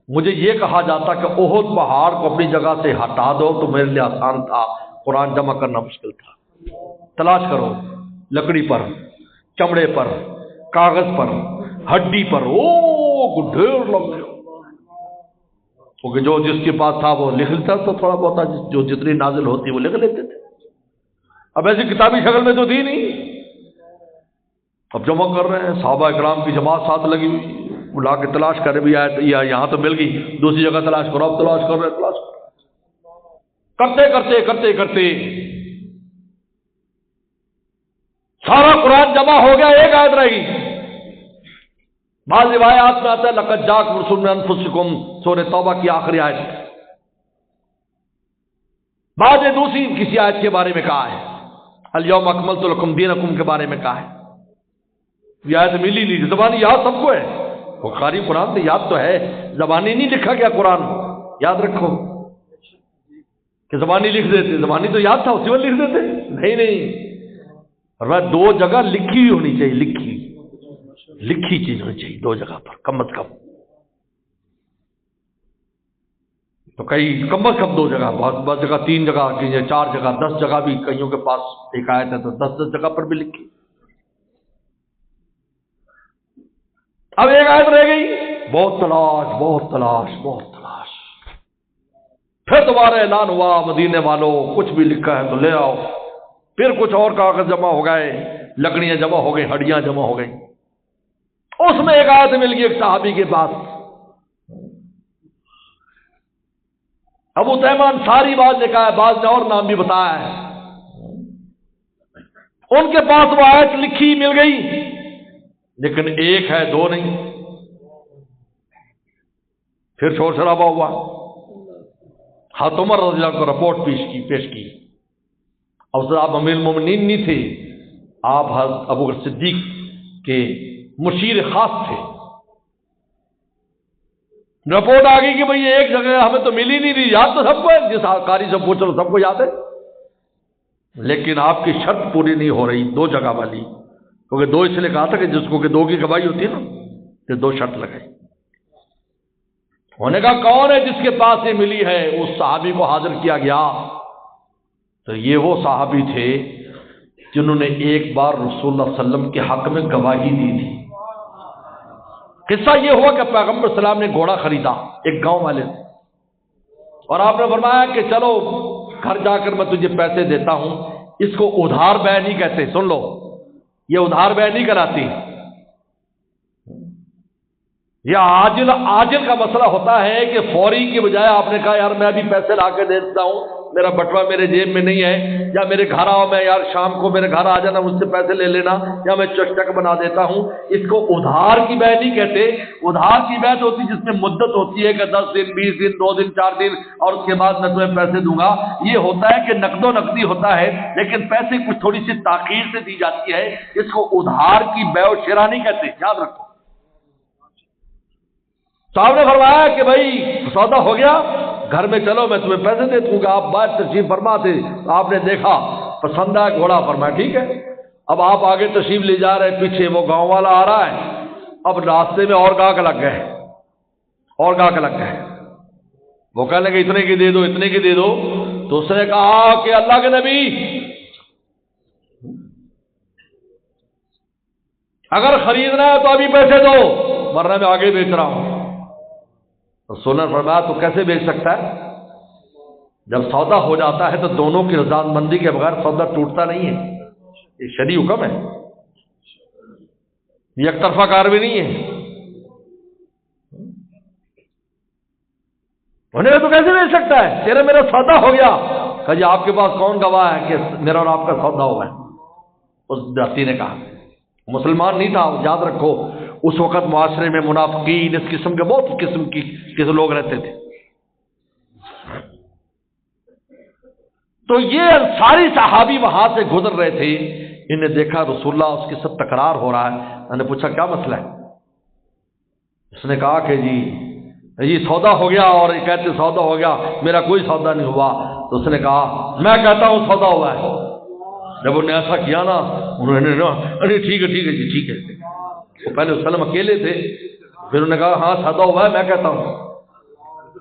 مجھے یہ کہا جاتا کہ احد پہاڑ کو اپنی جگہ سے ہٹا دو تو میرے لیے آسان تھا، قرآن جمع کرنا مشکل تھا۔ تلاش کرو، لکڑی پر، چمڑے پر، کاغذ پر، ہڈی پر، ڈھیر لگ گئے، کیونکہ جو جس کے پاس تھا وہ لکھ لیتا، تو تھوڑا بہت جو جتنی نازل ہوتی وہ لکھ لیتے تھے۔ اب ایسی کتابی شکل میں تو تھی نہیں، اب جمع کر رہے ہیں، صحابہ اکرام کی جماعت ساتھ لگی ہوئی، بلا کے تلاش کرے بھی آئے، یہاں تو مل گئی، دوسری جگہ تلاش کرو، اب تلاش کر رہے، تلاش کرتے کرتے کرتے کرتے سارا قرآن جمع ہو گیا، ایک آیت رہ گئی۔ بعض روایات میں آتا ہے لقد جاءکم رسول من انفسکم، سورہ توبہ کی آخری آیت۔ بعض نے دوسری کسی آیت کے بارے میں کہا ہے، الیوم اکملت لکم دینکم کے بارے میں کہا ہے۔ یہ آیت ملی نہیں، زبانی یاد سب کو ہے، وہ قاری قرآن تو یاد تو ہے، زبانی نہیں لکھا گیا قرآن، یاد رکھو کہ زبانی لکھ دیتے، زبانی تو یاد تھا اسی میں لکھ دیتے، نہیں، اور 2 جگہ لکھی ہوئی ہونی چاہیے، لکھی چیز ہونی چاہیے 2 جگہ پر کم از کم، تو کم از کم 2 جگہ، بہت جگہ 3 جگہ، 4 جگہ، 10 جگہ بھی کئیوں کے پاس ایک آیت ہے تو 10 جگہ پر بھی لکھی۔ اب ایک آیت رہ گئی، بہت تلاش، پھر دوبارہ اعلان ہوا مدینے والوں کچھ بھی لکھا ہے تو لے آؤ، پھر کچھ اور کاغذ جمع ہو گئے، لکڑیاں جمع ہو گئی، ہڈیاں جمع ہو گئی، اس میں ایک آیت مل گئی ایک صحابی کے پاس، ابو تیمان ساری بات لکھا ہے، بعض نے اور نام بھی بتایا ہے، ان کے پاس وہ آیت لکھی مل گئی، لیکن ایک ہے 2 نہیں، پھر شور شرابہ ہوا، حضرت عمر رضی اللہ عنہ کو رپورٹ پیش کی، اب آپ امیر المومنین نہیں تھے، آپ حضرت ابو بکر صدیق کے مشیر خاص تھے، رپورٹ آ گئی کہ بھئی یہ ایک جگہ ہمیں تو ملی نہیں رہی، یاد تو سب کو ہے، جس قاری سے پوچھو سب کو یاد ہے، لیکن آپ کی شرط پوری نہیں ہو رہی 2 جگہ والی، کیونکہ 2 اس لیے کہا تھا کہ جس کو کہ 2 کی گواہی ہوتی ہے نا، تو 2 شرط لگائی، ہونے کا کون ہے جس کے پاس یہ ملی ہے، اس صحابی کو حاضر کیا گیا، تو یہ وہ صحابی تھے جنہوں نے ایک بار رسول اللہ صلی اللہ علیہ وسلم کے حق میں گواہی دی تھی۔ قصہ یہ ہوا کہ پیغمبر صلی اللہ علیہ وسلم نے گھوڑا خریدا ایک گاؤں والے سے، اور آپ نے فرمایا کہ چلو گھر جا کر میں تجھے پیسے دیتا ہوں، اس کو ادھار بے نہیں کہتے، سن لو، یہ ادھار بے نہیں کراتی، یا عاجل کا مسئلہ ہوتا ہے کہ فوری کی بجائے آپ نے کہا یار میں ابھی پیسے لا کے دے دیتا ہوں، میرا بٹوا میرے جیب میں نہیں ہے، یا میرے گھر آؤ، میں یار شام کو میرے گھر آ جانا، مجھ سے پیسے لے لینا، یا میں چیک بنا دیتا ہوں. اس کو ادھار کی بے نہیں کہتے. ادھار کی بے ہوتی جس میں مدت ہوتی ہے کہ 10 دن 20 دن 2 دن 4 دن اور اس کے بعد میں تمہیں پیسے دوں گا. یہ ہوتا ہے کہ نقد و نقدی ہوتا ہے، لیکن پیسے کچھ تھوڑی سی تاخیر سے دی جاتی ہے. اس کو ادھار کی بے و شرا نہیں کہتے، یاد رکھو. صاحب نے فرمایا کہ بھائی سودا ہو گیا، گھر میں چلو میں تمہیں پیسے دے دوں گا. آپ بات تشریف فرما تھے، آپ نے دیکھا پسند آیا گھوڑا، فرمایا ٹھیک ہے. اب آپ آگے تشریف لے جا رہے، پیچھے وہ گاؤں والا آ رہا ہے. اب راستے میں اور گاہک لگ گئے، وہ کہنے کہ اتنے کی دے دو، اتنے کی دے دو. تو اس نے کہا کہ اللہ کے نبی اگر خریدنا ہے تو ابھی پیسے دو، ورنہ میں آگے بیچ رہا ہوں. رسول نے فرمایا تو کیسے بیچ سکتا ہے؟ جب سودا ہو جاتا ہے تو دونوں کی رضامندی کے بغیر سودا ٹوٹتا نہیں ہے. یہ شرعی حکم ہے، یہ ایک طرفہ کار بھی نہیں ہے. انہوں نے تو کیسے بیچ سکتا ہے؟ تیرا میرا سودا ہو گیا. کہا جی آپ کے پاس کون گواہ ہے کہ میرا اور آپ کا سودا ہوا ہے؟ اس دیہاتی نے کہا، مسلمان نہیں تھا، یاد رکھو اس وقت معاشرے میں منافقین اس قسم کے بہت قسم کے لوگ رہتے تھے. تو یہ انصاری صحابی وہاں سے گزر رہے تھے، انہیں دیکھا رسول اللہ اس کے ساتھ تکرار ہو رہا ہے. میں نے پوچھا کیا مسئلہ ہے؟ اس نے کہا کہ جی یہ سودا ہو گیا، اور یہ کہتے سودا ہو گیا، میرا کوئی سودا نہیں ہوا. تو اس نے کہا میں کہتا ہوں سودا ہوا ہے. جب انہوں نے ایسا کیا نا، انہوں نے ارے ٹھیک ہے جی ٹھیک ہے. وہ پہلے وسلم اکیلے تھے، پھر انہوں نے کہا ہاں سودا ہوا ہے، میں کہتا ہوں.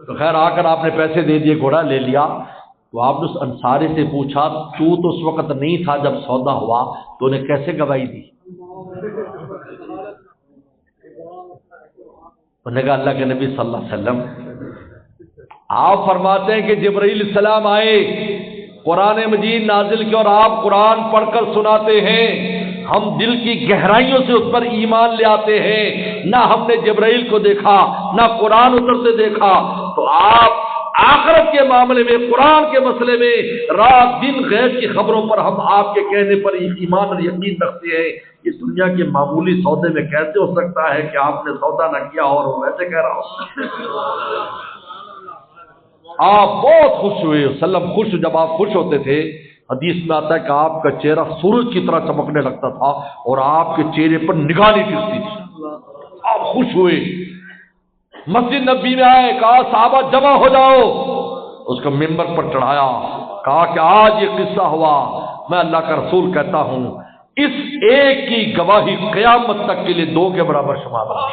تو خیر آ کر آپ نے پیسے دے دیے، گھوڑا لے لیا. تو آپ نے اس انصاری سے پوچھا تو اس وقت نہیں تھا جب سودا ہوا، تو انہیں کیسے گواہی دی؟ انہوں نے کہا اللہ کے نبی صلی اللہ علیہ وسلم آپ فرماتے ہیں کہ جبرائیل السلام آئے، قرآن مجید نازل کیا اور آپ قرآن پڑھ کر سناتے ہیں، ہم دل کی گہرائیوں سے اس پر ایمان لے آتے ہیں. نہ ہم نے جبرائیل کو دیکھا، نہ قرآن اترتے دیکھا. تو آپ آخرت کے معاملے میں، قرآن کے مسئلے میں، رات دن غیب کی خبروں پر ہم آپ کے کہنے پر ایمان اور یقین رکھتے ہیں. یہ دنیا کے معمولی سودے میں کیسے ہو سکتا ہے کہ آپ نے سودا نہ کیا اور وہ ویسے کہہ رہا ہو؟ آپ بہت خوش ہوئے. وسلم خوش، جب آپ خوش ہوتے تھے حدیث میں آتا ہے کہ آپ کا چہرہ سورج کی طرح چمکنے لگتا تھا اور آپ کے چہرے پر نگاہ نہیں ٹکتی تھی. آپ خوش ہوئے، مسجد نبی میں آئے، کہا صحابہ جمع ہو جاؤ. اس کو ممبر پر چڑھایا، کہا کہ آج یہ قصہ ہوا، میں اللہ کا رسول کہتا ہوں اس ایک کی گواہی قیامت تک کے لیے 2 کے برابر شمار ہے.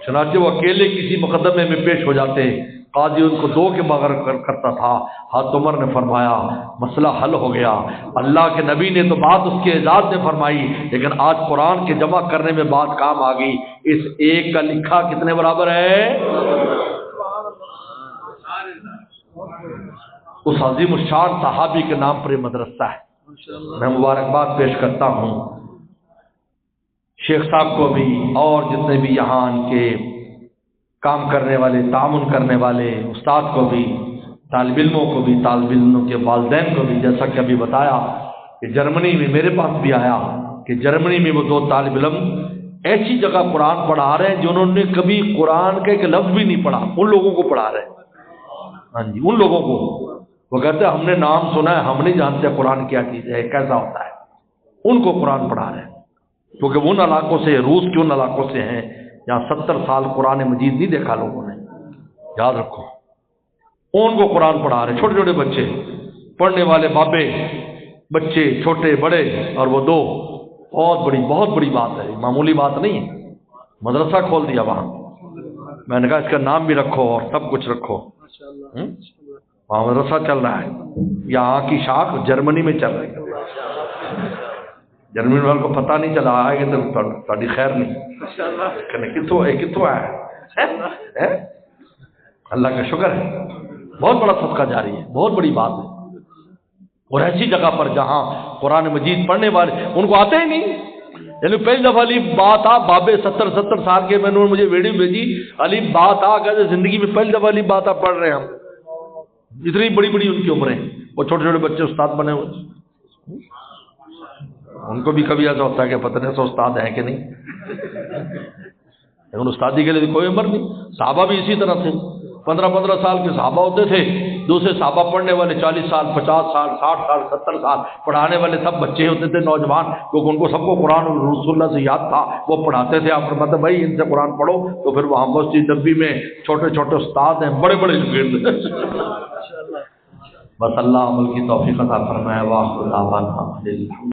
چنانچہ وہ اکیلے کسی مقدمے میں پیش ہو جاتے، قاضی ان کو 2 کے بغیر کرتا تھا. حضرت عمر نے فرمایا مسئلہ حل ہو گیا. اللہ کے نبی نے تو بات اس کے اعزاز میں فرمائی، لیکن آج قرآن کے جمع کرنے میں بات کام آ گئی. اس ایک کا لکھا کتنے برابر ہے؟ اس عظیم الشان صحابی کے نام پر یہ مدرسہ ہے. میں مبارکباد پیش کرتا ہوں شیخ صاحب کو بھی اور جتنے بھی یہاں ان کے کام کرنے والے، تعاون کرنے والے استاد کو بھی، طالب علموں کو بھی، طالب علموں کے والدین کو بھی. جیسا کہ ابھی بتایا کہ جرمنی میں میرے پاس بھی آیا کہ جرمنی میں وہ 2 طالب علم ایسی جگہ قرآن پڑھا رہے ہیں جنہوں نے کبھی قرآن کا ایک لفظ بھی نہیں پڑھا، ان لوگوں کو پڑھا رہے ہیں. ہاں جی، ان لوگوں کو. وہ کہتے ہیں ہم نے نام سنا ہے، ہم نہیں جانتے قرآن کیا چیز ہے، کیسا ہوتا ہے. ان کو قرآن پڑھا رہے ہیں کیونکہ ان علاقوں سے، روس کے ان علاقوں سے ہیں جہاں 70 سال قرآن مجید نہیں دیکھا لوگوں نے. یاد رکھو ان کو قرآن پڑھا رہے، چھوٹے چھوٹے بچے پڑھنے والے، بابے بچے چھوٹے بڑے، اور وہ 2 بہت بڑی بات ہے، معمولی بات نہیں ہے. مدرسہ کھول دیا وہاں. میں نے کہا اس کا نام بھی رکھو اور سب کچھ رکھو. وہاں مدرسہ چل رہا ہے. یہاں کی شاخ جرمنی میں چل رہی ہے. جرمنی والوں کو پتہ نہیں چلا، آئے گے تو تھوڑی خیر نہیں. کتوں ہے. اللہ کا شکر ہے، بہت بڑا صدقہ جاری ہے، بہت بڑی بات ہے. اور ایسی جگہ پر جہاں قرآن مجید پڑھنے والے ان کو آتے ہی نہیں. یعنی پہلی دفعہ علی بات آ بابے 70 سال کے میں نے مجھے ویڈیو بھیجی، علی بات آ کہتے زندگی میں پہلی دفعہ علی بات آ پڑھ رہے ہیں ہم، اتنی بڑی بڑی ان کی عمریں، وہ چھوٹے چھوٹے بچے استاد بنے ہوئے، ان کو بھی کبھی ایسا ہوتا ہے کہ پتہ نہیں سو استاد ہیں کہ نہیں، لیکن استادی کے لیے کوئی عمر نہیں۔ صحابہ بھی اسی طرح تھے، 15 سال کے صحابہ ہوتے تھے، دوسرے صحابہ پڑھنے والے 40 سال 50 سال 60 سال 70 سال، پڑھانے والے سب بچے ہوتے تھے نوجوان، کیونکہ ان کو سب کو قرآن اور رسول اللہ سے یاد تھا، وہ پڑھاتے تھے۔ آپ فرماتے بھائی ان سے قرآن پڑھو، تو پھر وہاں مسجد نبوی میں چھوٹے چھوٹے استاد ہیں، بڑے بڑے شاگرد۔ بس اللہ عمل کی توفیق عطا فرمائے۔ واخر دعوانا